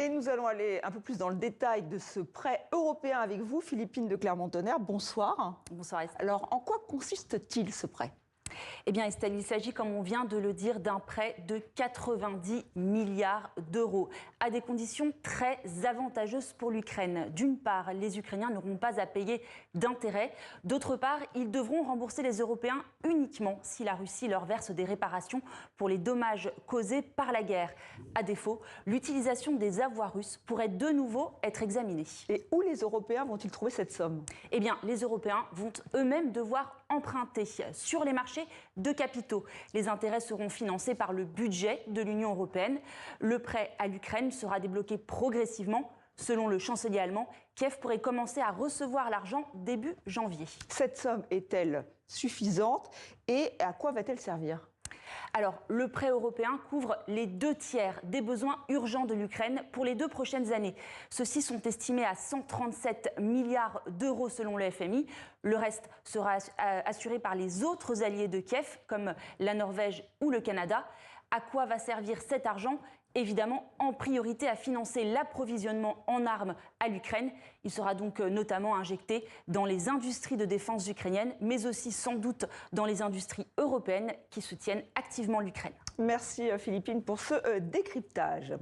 Et nous allons aller un peu plus dans le détail de ce prêt européen avec vous, Philippine de Clermont-Tonnerre. Bonsoir. Bonsoir Estelle. Alors, en quoi consiste-t-il ce prêt ? Eh bien Estelle, il s'agit, comme on vient de le dire, d'un prêt de 90 milliards d'euros, à des conditions très avantageuses pour l'Ukraine. D'une part, les Ukrainiens n'auront pas à payer d'intérêts. D'autre part, ils devront rembourser les Européens uniquement si la Russie leur verse des réparations pour les dommages causés par la guerre. À défaut, l'utilisation des avoirs russes pourrait de nouveau être examinée. Et où les Européens vont-ils trouver cette somme ? Eh bien, les Européens vont eux-mêmes devoir emprunter sur les marchés de capitaux. Les intérêts seront financés par le budget de l'Union européenne. Le prêt à l'Ukraine sera débloqué progressivement. Selon le chancelier allemand, Kiev pourrait commencer à recevoir l'argent début janvier. Cette somme est-elle suffisante et à quoi va-t-elle servir ? Alors, le prêt européen couvre les 2/3 des besoins urgents de l'Ukraine pour les 2 prochaines années. Ceux-ci sont estimés à 137 milliards d'euros selon le FMI. Le reste sera assuré par les autres alliés de Kiev, comme la Norvège ou le Canada. À quoi va servir cet argent ? Évidemment, en priorité à financer l'approvisionnement en armes à l'Ukraine. Il sera donc notamment injecté dans les industries de défense ukrainiennes, mais aussi sans doute dans les industries européennes qui soutiennent activement l'Ukraine. Merci Philippine pour ce décryptage.